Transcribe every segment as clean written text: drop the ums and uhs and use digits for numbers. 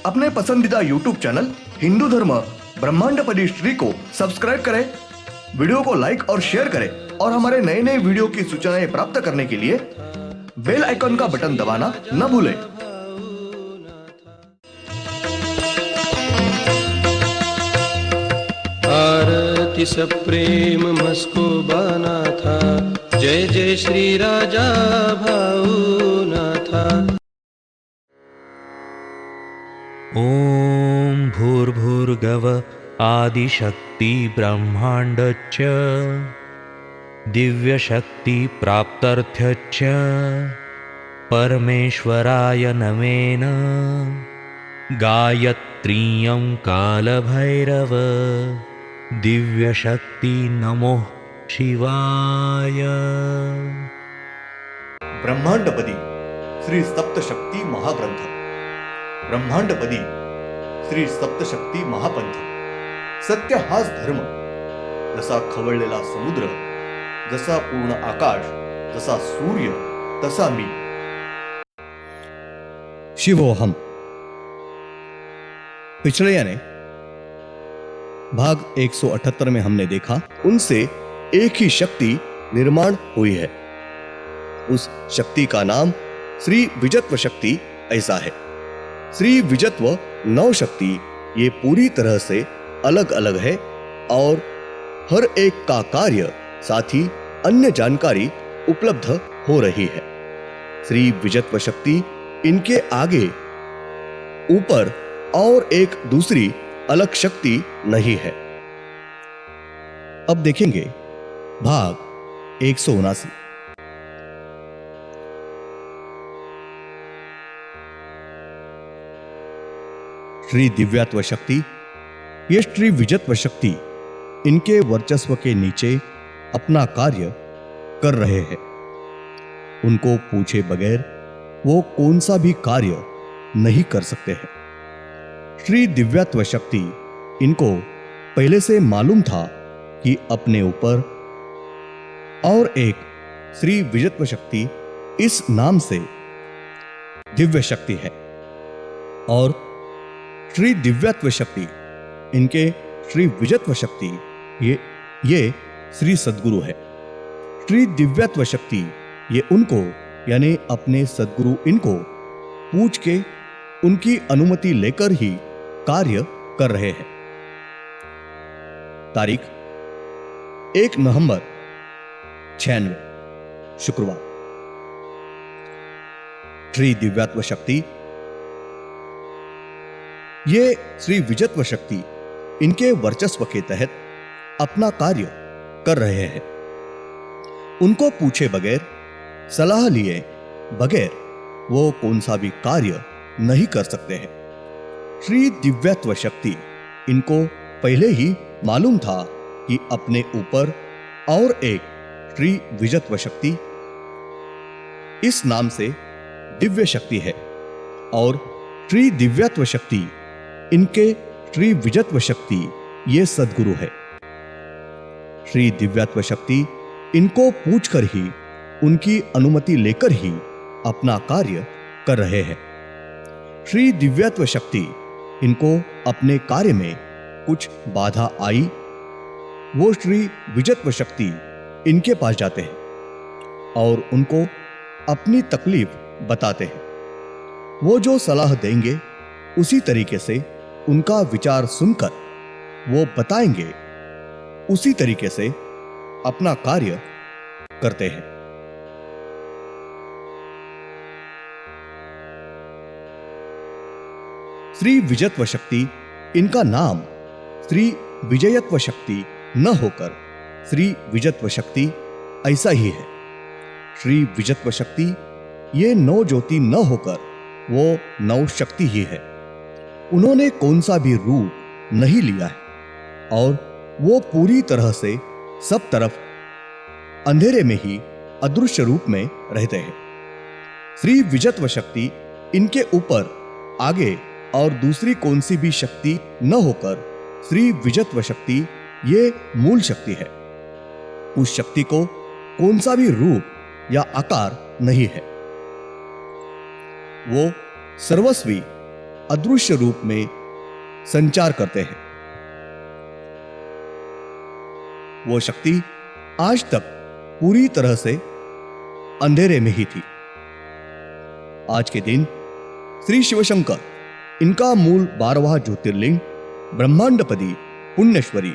अपने पसंदीदा YouTube channel Hindu धर्म ब्रह्मांडपदी श्री को सब्सक्राइब करें, वीडियो को लाइक और शेयर करें और हमारे नए नए वीडियो की सूचनाएं प्राप्त करने के लिए बेल आइकन का बटन दबाना न भूलें। आरती सप्रेम मस्को बाना था, जय जय श्री राजा भाऊनाथा। ॐ भूर्भुर्गव आदिशक्ति ब्रह्माण्डच्च दिव्यशक्ति प्राप्त्यर्थच्च परमेश्वराय नमेन गायत्रीयं कालभैरव दिव्यशक्ति नमो शिवाय। ब्रह्मांडपदी श्री सप्तशक्ती महाग्रंथ, ब्रह्मांडपदी श्री सप्तशक्ती महापंथ। सत्य हाच धर्म, जसा खवळलेला समुद्र, जसा पूर्ण आकाश, जसा सूर्य, तसा मी। शिवोहम। पिछले यानी भाग 178 में हमने देखा उनसे एक ही शक्ति निर्माण हुई है। उस शक्ति का नाम श्री विजत्व शक्ति ऐसा है। श्री विजत्व नौ शक्ति ये पूरी तरह से अलग अलग है और हर एक का कार्य साथ ही अन्य जानकारी उपलब्ध हो रही है। श्री विजत्व शक्ति इनके आगे ऊपर और एक दूसरी अलग शक्ति नहीं है। अब देखेंगे भाग 179। श्री दिव्यात्व शक्ति, ये श्री विजत्व शक्ति इनके वर्चस्व के नीचे अपना कार्य कर रहे हैं। उनको पूछे बगैर वो कौन सा भी कार्य नहीं कर सकते हैं। श्री दिव्यात्व शक्ति इनको पहले से मालूम था कि अपने ऊपर और एक श्री विजत्व शक्ति इस नाम से दिव्य शक्ति है और श्री दिव्यत्व शक्ति इनके श्री विजत्व शक्ति ये श्री सद्गुरु है। श्री दिव्यत्व शक्ति ये उनको यानी अपने सद्गुरु इनको पूछ के उनकी अनुमति लेकर ही कार्य कर रहे हैं। तारीख 1 नवंबर 96 शुक्रवार। श्री दिव्यत्व शक्ति ये श्री विजत्व शक्ति इनके वर्चस्व के तहत अपना कार्य कर रहे हैं। उनको पूछे बगैर, सलाह लिए बगैर वो कौन सा भी कार्य नहीं कर सकते हैं। श्री दिव्यत्व शक्ति इनको पहले ही मालूम था कि अपने ऊपर और एक श्री विजत्व शक्ति इस नाम से दिव्य शक्ति है और श्री दिव्यत्व शक्ति इनके श्री विजत्व शक्ति ये सद्गुरु है। श्री दिव्यत्व शक्ति इनको पूछकर ही उनकी अनुमति लेकर ही अपना कार्य कर रहे हैं। श्री दिव्यत्व शक्ति इनको अपने कार्य में कुछ बाधा आई, वो श्री विजत्व शक्ति इनके पास जाते हैं और उनको अपनी तकलीफ बताते हैं। वो जो सलाह देंगे उसी तरीके से उनका विचार सुनकर वो बताएंगे, उसी तरीके से अपना कार्य करते हैं। श्री विजत्व शक्ति इनका नाम श्री विजयत्व शक्ति न होकर श्री विजत्व शक्ति ऐसा ही है। श्री विजत्व शक्ति ये नौ ज्योति न होकर वो नौ शक्ति ही है। उन्होंने कौन सा भी रूप नहीं लिया है और वो पूरी तरह से सब तरफ अंधेरे में ही अदृश्य रूप में रहते हैं। श्री विजत्व शक्ति इनके ऊपर आगे और दूसरी कौन सी भी शक्ति न होकर श्री विजत्व शक्ति ये मूल शक्ति है। उस शक्ति को कौन सा भी रूप या आकार नहीं है। वो सर्वस्वी अदृश्य रूप में संचार करते हैं। वो शक्ति आज तक पूरी तरह से अंधेरे में ही थी। आज के दिन श्री शिवशंकर, इनका मूल 12वां ज्योतिर्लिंग ब्रह्मांडपदी पुण्यश्वरी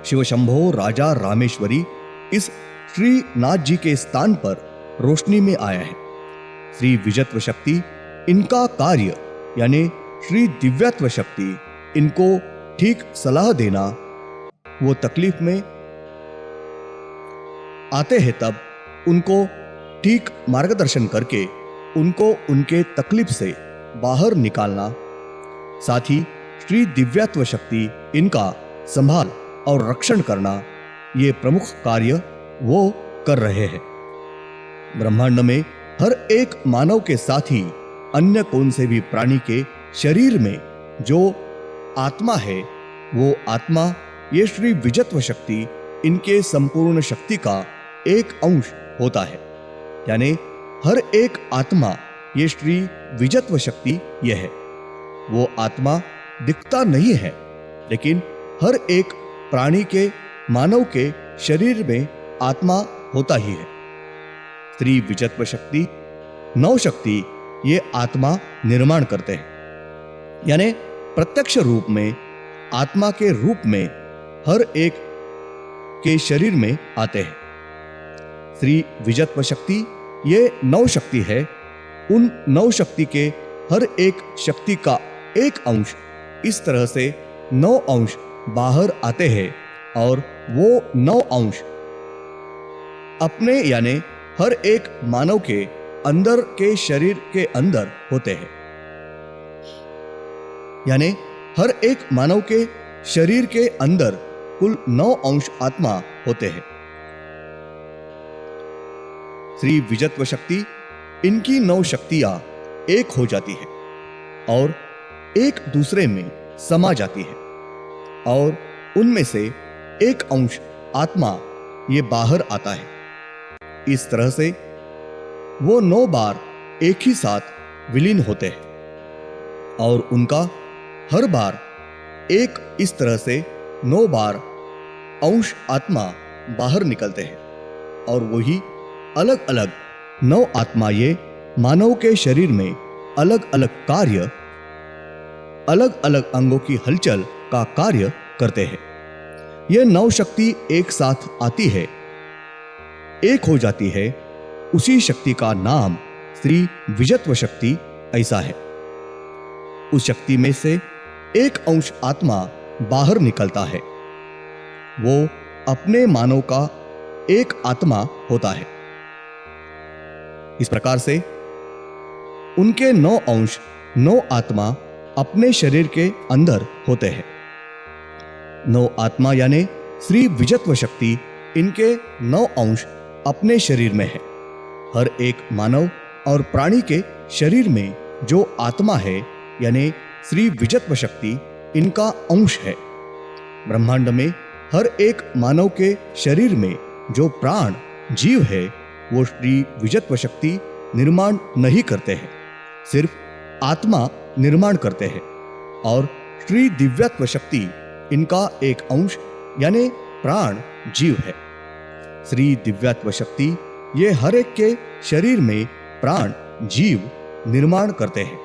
शिवशंभो राजा रामेश्वरी इस श्री नाथ जी के स्थान पर रोशनी में आया है। श्री विजत्व शक्ति, इनका कार्य यानी श्री दिव्यत्व शक्ति, इनको ठीक सलाह देना। वो तकलीफ में आते हैं तब उनको ठीक मार्गदर्शन करके उनको उनके तकलीफ से बाहर निकालना। साथ ही श्री दिव्यत्व शक्ति, इनका संभाल और रक्षण करना, ये प्रमुख कार्य वो कर रहे हैं। ब्रह्मांड में हर एक मानव के साथ ही अन्य कौन से भी प्राणी के शरीर में जो आत्मा है, वो आत्मा ये श्री विजत्व शक्ति, इनके संपूर्ण शक्ति का एक अंश होता है। यानी हर एक आत्मा ये श्री विजत्व शक्ति यह है। वो आत्मा दिखता नहीं है, लेकिन हर एक प्राणी के, मानव के शरीर में आत्मा होता ही है। श्री विजत्व शक्ति, नौ शक्ति, ये आत्मा निर्माण करते हैं। यानी प्रत्यक्ष रूप में आत्मा के रूप में हर एक के शरीर में आते हैं। श्री विजत्व शक्ति ये नौ शक्ति है। उन नौ शक्ति के हर एक शक्ति का एक अंश, इस तरह से 9 अंश बाहर आते हैं और वो 9 अंश अपने यानी हर एक मानव के अंदर के शरीर के अंदर होते हैं। यानी हर एक मानव के शरीर के अंदर कुल 9 अंश आत्मा होते हैं। श्री विजत्व शक्ति, इनकी 9 शक्तियां एक हो जाती है और एक दूसरे में समा जाती है और उनमें से एक अंश आत्मा ये बाहर आता है। इस तरह से वो 9 बार एक ही साथ विलीन होते हैं और उनका हर बार एक इस तरह से 9 बार अंश आत्मा बाहर निकलते हैं और वही अलग अलग 9 आत्मा ये मानव के शरीर में अलग अलग कार्य, अलग अलग अंगों की हलचल का कार्य करते हैं। यह 9 शक्ति एक साथ आती है, एक हो जाती है। उसी शक्ति का नाम श्री विजत्व शक्ति ऐसा है। उस शक्ति में से एक अंश आत्मा बाहर निकलता है। वो अपने मानव का एक आत्मा होता है। इस प्रकार से उनके 9 अंश, 9 आत्मा अपने शरीर के अंदर होते हैं। 9 आत्मा यानी श्री विजत्व शक्ति, इनके 9 अंश अपने शरीर में है। हर एक मानव और प्राणी के शरीर में जो आत्मा है यानी श्री विजत्व शक्ति, इनका अंश है। ब्रह्मांड में हर एक मानव के शरीर में जो प्राण जीव है, वो श्री विजत्व शक्ति निर्माण नहीं करते हैं, सिर्फ आत्मा निर्माण करते हैं। और श्री दिव्यत्व शक्ति, इनका एक अंश यानी प्राण जीव है। श्री दिव्यत्व शक्ति ये हर एक के शरीर में प्राण जीव निर्माण करते हैं।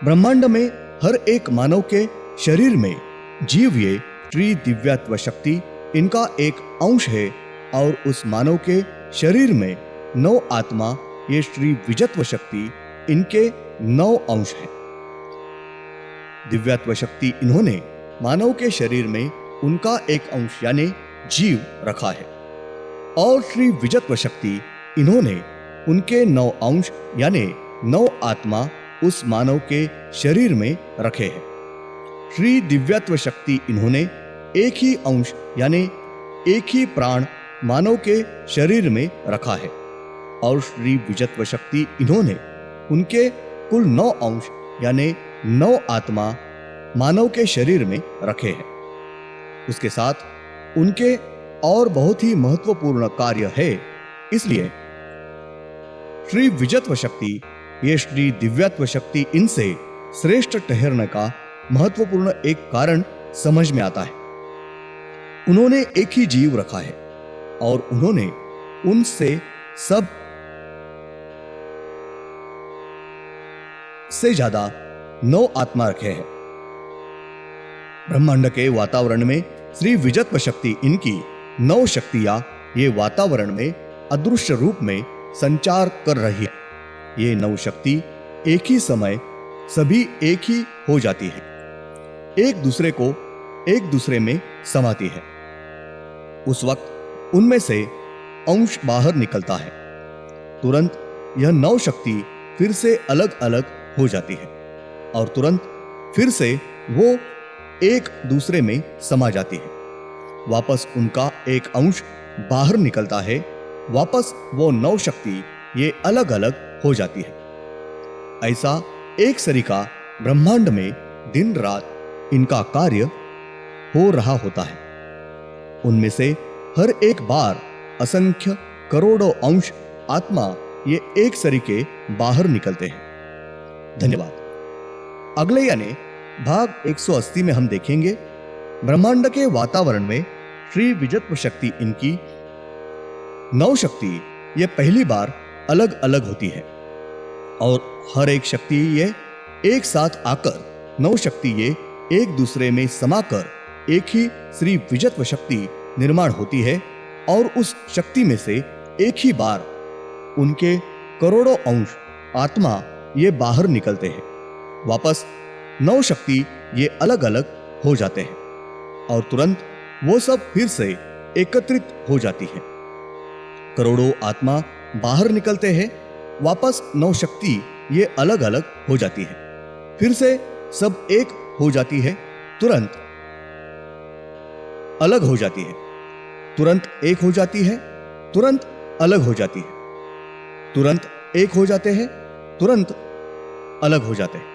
ब्रह्मांड में हर एक मानव के शरीर में जीव ये श्री दिव्यत्व शक्ति, इनका एक अंश है और उस मानव के शरीर में 9 आत्मा ये श्री विजत्व शक्ति, इनके 9 अंश है। दिव्यत्व शक्ति इन्होंने मानव के शरीर में उनका एक अंश यानी जीव रखा है और श्री विजत्व शक्ति इन्होंने उनके 9 अंश यानी 9 आत्मा उस मानव के शरीर में रखे हैं। श्री दिव्यत्व शक्ति इन्होंने एक ही अंश यानी एक ही प्राण मानव के शरीर में रखा है और श्री विजत्व शक्ति इन्होंने उनके कुल 9 अंश यानी 9 आत्मा मानव के शरीर में रखे हैं। उसके साथ उनके और बहुत ही महत्वपूर्ण कार्य है। इसलिए श्री विजत्व शक्ति ये श्री दिव्यत्व शक्ति इनसे श्रेष्ठ ठहरने का महत्वपूर्ण एक कारण समझ में आता है। उन्होंने एक ही जीव रखा है और उन्होंने उनसे सब से ज्यादा 9 आत्मा रखे हैं। ब्रह्मांड के वातावरण में श्री विजत्व शक्ति इनकी 9 शक्तियां ये वातावरण में अदृश्य रूप में संचार कर रही है। ये 9 शक्ति एक ही समय सभी एक ही हो जाती है, एक दूसरे को एक दूसरे में समाती है। उस वक्त उनमें से अंश बाहर निकलता है, तुरंत यह 9 शक्ति फिर से अलग अलग हो जाती है और तुरंत फिर से वो एक दूसरे में समा जाती है। वापस उनका एक अंश बाहर निकलता है, वापस वो 9 शक्ति ये अलग अलग हो जाती है। ऐसा एक सरीका ब्रह्मांड में दिन रात इनका कार्य हो रहा होता है। उनमें से हर एक बार असंख्य करोड़ों अंश आत्मा ये एक सरीके बाहर निकलते हैं। धन्यवाद। अगले यानी भाग 180 में हम देखेंगे ब्रह्मांड के वातावरण में श्री विजत्व शक्ति इनकी 9 शक्ति ये पहली बार अलग अलग होती है और हर एक शक्ति ये एक साथ आकर 9 शक्ति ये एक दूसरे में समाकर एक ही श्री विजत्व शक्ति निर्माण होती है और उस शक्ति में से एक ही बार उनके करोड़ों अंश आत्मा ये बाहर निकलते हैं। वापस 9 शक्ति ये अलग अलग हो जाते हैं और तुरंत वो सब फिर से एकत्रित हो जाती है। करोड़ों आत्मा बाहर निकलते हैं, वापस 9 शक्ति ये अलग अलग हो जाती है, फिर से सब एक हो जाती है, तुरंत अलग हो जाती है, तुरंत एक हो जाती है, तुरंत अलग हो जाती है, तुरंत एक हो जाते हैं, तुरंत अलग हो जाते हैं।